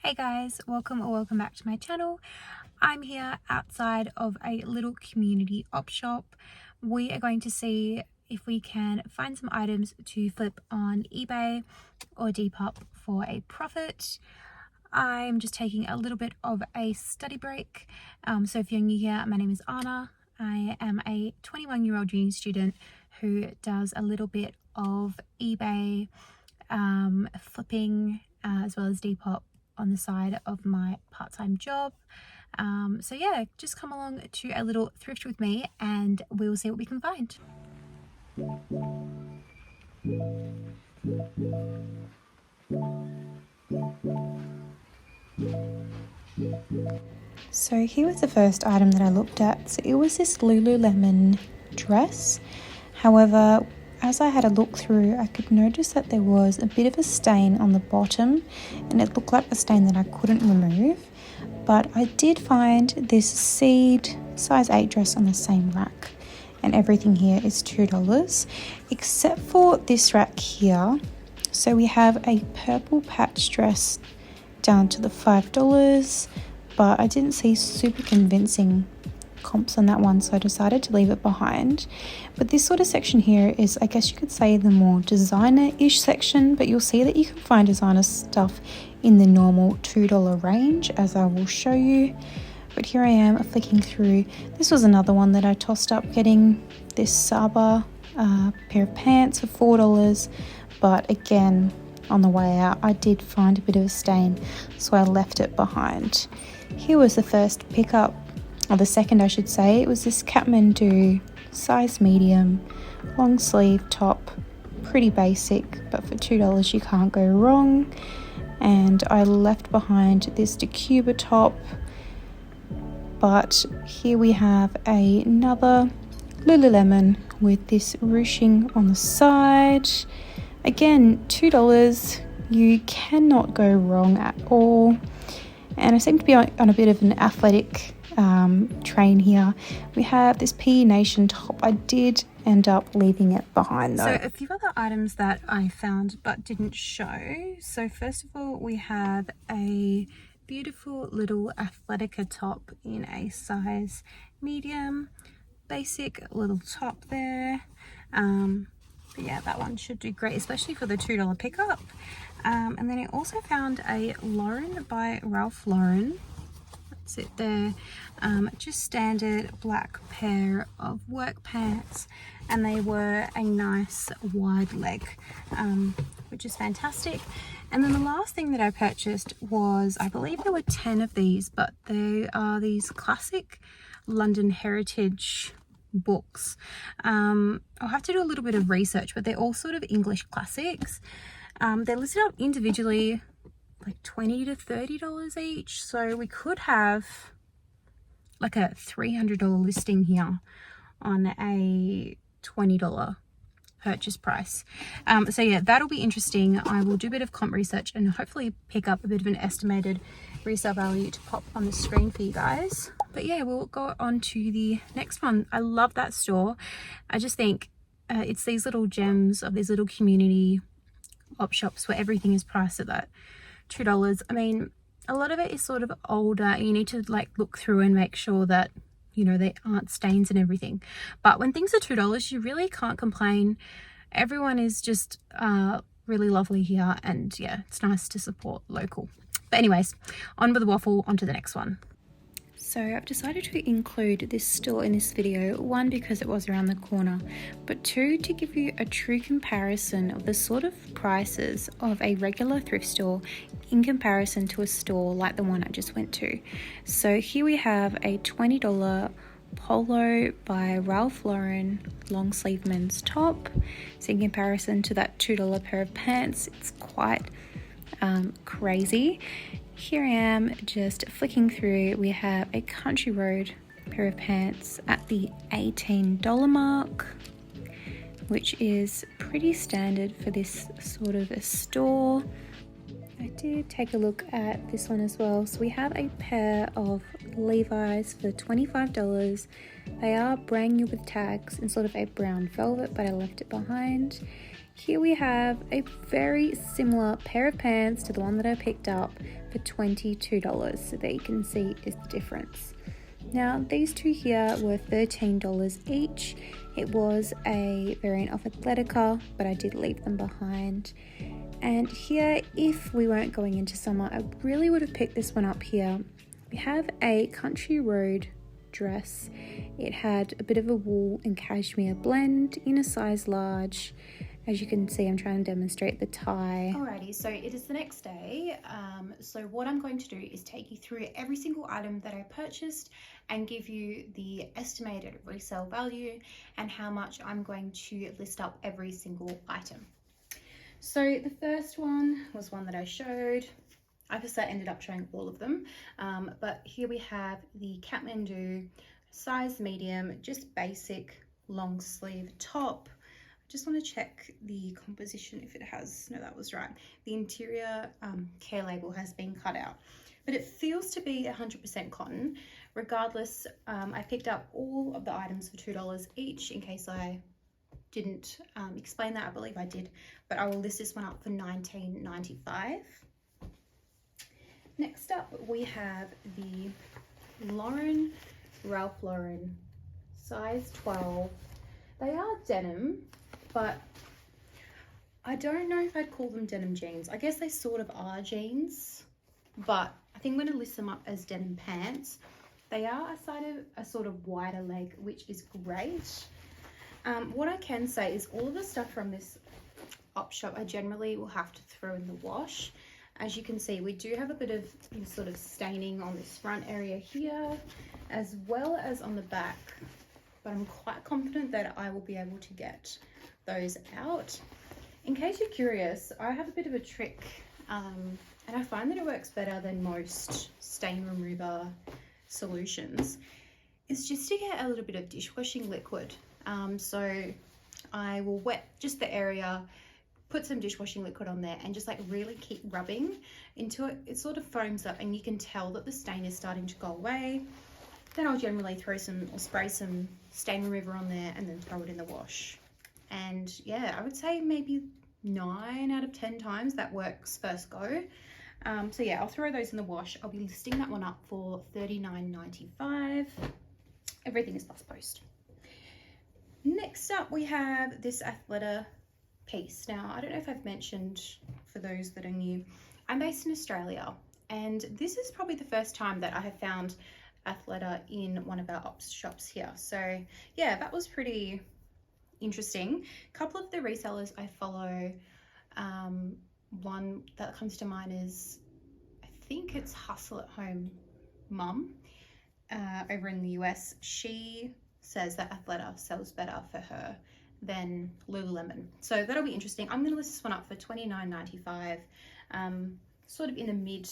Hey guys, welcome back to my channel. I'm here outside of a little community op shop. We are going to see if we can find some items to flip on eBay or Depop for a profit. I'm just taking a little bit of a study break. So if you're new here, my name is Anna. I am a 21-year-old uni student who does a little bit of eBay flipping as well as Depop on the side of my part-time job. So yeah, just come along to a little thrift with me and we'll see what we can find. So here was the first item that I looked at. So it was this Lululemon dress. However, as I had a look through, I could notice that there was a bit of a stain on the bottom and it looked like a stain that I couldn't remove. But I did find this seed size 8 dress on the same rack, and everything here is $2 except for this rack here. So we have a purple patch dress down to the $5, but I didn't see super convincing comps on that one, so I decided to leave it behind. But this sort of section here is, I guess you could say, the more designer-ish section, but you'll see that you can find designer stuff in the normal $2 range, as I will show you. But here I am flicking through. This was another one that I tossed up, getting this Saba pair of pants for $4, but again, on the way out I did find a bit of a stain, so I left it behind. Here was the first pickup, or the second I should say. It was this Kathmandu size medium, long sleeve top, pretty basic, but for $2 you can't go wrong. And I left behind this Decuba top, but here we have another Lululemon with this ruching on the side. Again, $2, you cannot go wrong at all. And I seem to be on a bit of an athletic train here. We have this PE Nation top. I did end up leaving it behind though. So a few other items that I found but didn't show. So first of all, we have a beautiful little Athletica top in a size medium, basic little top there. But yeah, that one should do great, especially for the $2 pickup. And then I also found a Lauren by Ralph Lauren. That's it there. Just standard black pair of work pants, and they were a nice wide leg, which is fantastic. And then the last thing that I purchased was, I believe there were 10 of these, but they are these classic London heritage books. I'll have to do a little bit of research, but they're all sort of English classics. They're listed up individually like $20 to $30 each, so we could have like a $300 listing here on a $20 purchase price. So yeah, that'll be interesting. I will do a bit of comp research and hopefully pick up a bit of an estimated resale value to pop on the screen for you guys. But yeah, we'll go on to the next one. I love that store. I just think it's these little gems of these little community op shops where everything is priced at that $2. I mean, a lot of it is sort of older. You need to like look through and make sure that, you know, they aren't stains and everything. But when things are $2, you really can't complain. Everyone is just really lovely here, and yeah, it's nice to support local. But anyways, on with the waffle, on to the next one. So I've decided to include this store in this video, one, because it was around the corner, but two, to give you a true comparison of the sort of prices of a regular thrift store in comparison to a store like the one I just went to. So here we have a $20 polo by Ralph Lauren long sleeve men's top. So in comparison to that $2 pair of pants, it's quite crazy. Here I am just flicking through. We have a Country Road pair of pants at the $18 mark, which is pretty standard for this sort of a store. I did take a look at this one as well. So we have a pair of Levi's for $25. They are brand new with tags in sort of a brown velvet, but I left it behind. Here we have a very similar pair of pants to the one that I picked up for $22. So there you can see is the difference. Now these two here were $13 each. It was a variant of Athletica, but I did leave them behind. And here, if we weren't going into summer, I really would have picked this one up here. We have a country road dress. It had a bit of a wool and cashmere blend in a size large. As you can see, I'm trying to demonstrate the tie. Alrighty, so it is the next day. So what I'm going to do is take you through every single item that I purchased and give you the estimated resale value and how much I'm going to list up every single item. So the first one was one that I showed. I just ended up showing all of them, but here we have the Kathmandu size medium, just basic long sleeve top. Just want to check the composition if it has, no, that was right. The interior care label has been cut out, but it feels to be 100% cotton. Regardless, I picked up all of the items for $2 each in case I didn't explain that. I believe I did, but I will list this one up for $19.95. Next up, we have the Ralph Lauren size 12. They are denim, but I don't know if I'd call them denim jeans. I guess they sort of are jeans, but I think I'm going to list them up as denim pants. They are a sort of wider leg, which is great. What I can say is all of the stuff from this op shop I generally will have to throw in the wash. As you can see, we do have a bit of sort of staining on this front area here, as well as on the back, but I'm quite confident that I will be able to get those out. In case you're curious, I have a bit of a trick, and I find that it works better than most stain remover solutions. It's just to get a little bit of dishwashing liquid. So I will wet just the area, put some dishwashing liquid on there, and just like really keep rubbing into it. It sort of foams up and you can tell that the stain is starting to go away. Then I'll generally throw some or spray some stain remover on there and then throw it in the wash. And yeah, I would say maybe 9 out of 10 times that works first go. So yeah, I'll throw those in the wash. I'll be listing that one up for $39.95. Everything is plus post. Next up, we have this Athleta piece. Now, I don't know if I've mentioned, for those that are new, I'm based in Australia, and this is probably the first time that I have found Athleta in one of our ops shops here. So yeah, that was pretty interesting. A couple of the resellers I follow, one that comes to mind is, I think it's Hustle at Home Mum over in the US. She says that Athleta sells better for her than Lululemon. So that'll be interesting. I'm gonna list this one up for $29.95, sort of in the mid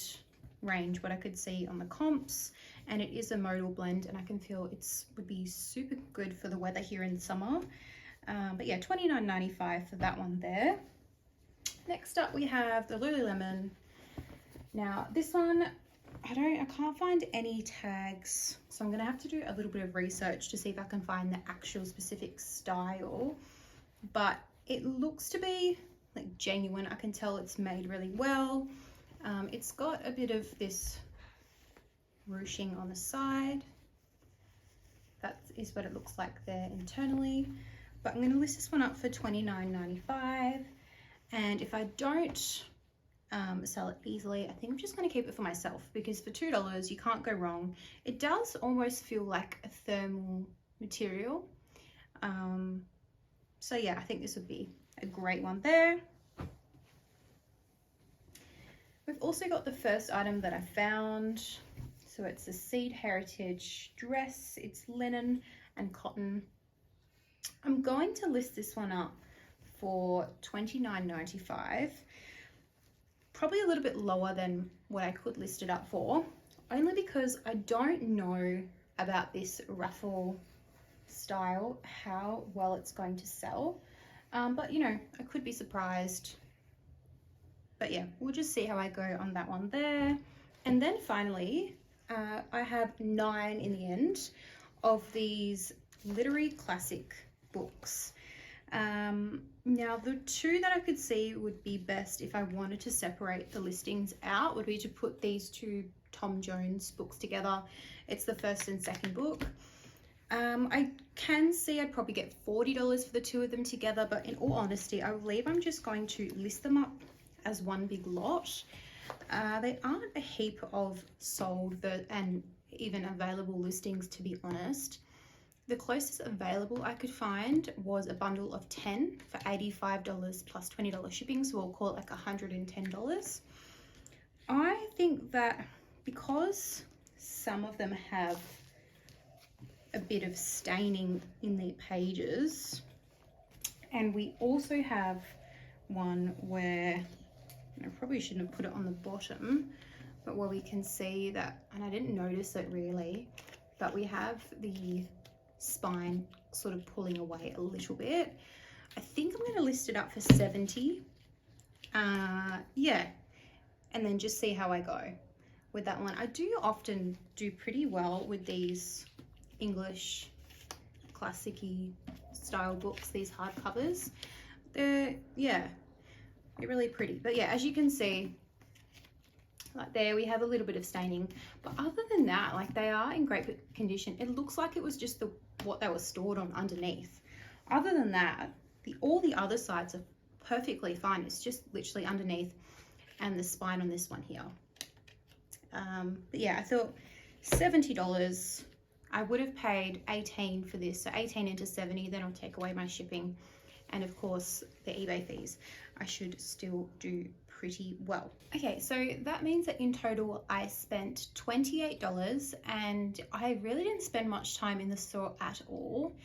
range what I could see on the comps, and it is a modal blend, and I can feel it's would be super good for the weather here in summer. But yeah, $29.95 for that one there. Next up, we have the Lululemon. Now this one, I can't find any tags, so I'm gonna have to do a little bit of research to see if I can find the actual specific style, but it looks to be like genuine. I can tell it's made really well. It's got a bit of this ruching on the side. That is what it looks like there internally, but I'm going to list this one up for $29.95, and if I don't sell it easily, I think I'm just going to keep it for myself, because for $2 you can't go wrong. It does almost feel like a thermal material, so yeah, I think this would be a great one there. We've also got the first item that I found. So it's a Seed Heritage dress. It's linen and cotton. I'm going to list this one up for $29.95. Probably a little bit lower than what I could list it up for, only because I don't know about this ruffle style, how well it's going to sell. But you know, I could be surprised. But yeah, we'll just see how I go on that one there. And then finally, I have 9 in the end of these literary classic books. Now, the two that I could see would be best if I wanted to separate the listings out would be to put these two Tom Jones books together. It's the first and second book. I can see I'd probably get $40 for the two of them together, but in all honesty, I believe I'm just going to list them up as one big lot. They aren't a heap of sold and even available listings, to be honest. The closest available I could find was a bundle of 10 for $85 plus $20 shipping, so we'll call it like $110. I think that because some of them have a bit of staining in their pages, and we also have one where, I probably shouldn't have put it on the bottom, but where we can see that, and I didn't notice it really, but we have the spine sort of pulling away a little bit. I think I'm going to list it up for 70. Yeah, and then just see how I go with that one. I do often do pretty well with these English classic-y style books, these hardcovers. They're really pretty. But yeah, as you can see, like there we have a little bit of staining, but other than that, like they are in great condition. It looks like it was just what they were stored on underneath. Other than that, all the other sides are perfectly fine. It's just literally underneath and the spine on this one here. But yeah, I thought $70. I would have paid 18 for this, so 18 into 70, then I'll take away my shipping and of course the eBay fees. I should still do pretty well. Okay, so that means that in total I spent $28, and I really didn't spend much time in the store at all,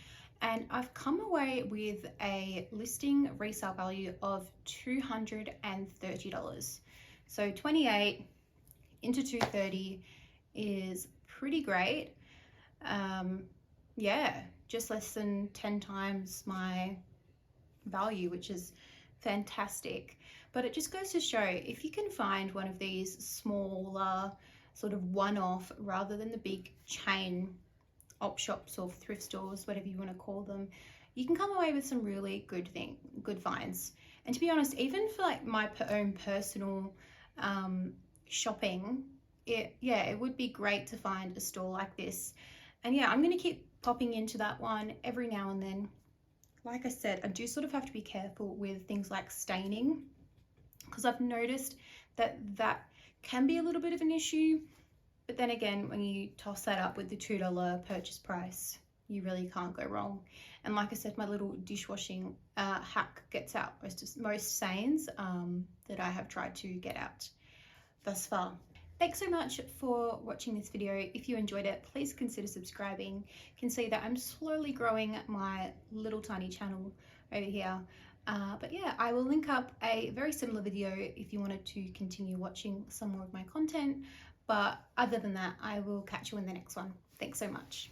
and I've come away with a listing resale value of $230. So 28 into 230 is pretty great. Yeah, just less than 10 times my value, which is fantastic. But it just goes to show, if you can find one of these smaller sort of one-off rather than the big chain op shops or thrift stores, whatever you want to call them, you can come away with some really good finds. And to be honest, even for like my own personal shopping, it would be great to find a store like this. And yeah, I'm going to keep popping into that one every now and then. Like I said, I do sort of have to be careful with things like staining, because I've noticed that can be a little bit of an issue. But then again, when you toss that up with the $2 purchase price, you really can't go wrong. And like I said, my little dishwashing hack gets out most stains that I have tried to get out thus far. Thanks so much for watching this video. If you enjoyed it, please consider subscribing. You can see that I'm slowly growing my little tiny channel over here. But yeah, I will link up a very similar video if you wanted to continue watching some more of my content. But other than that, I will catch you in the next one. Thanks so much.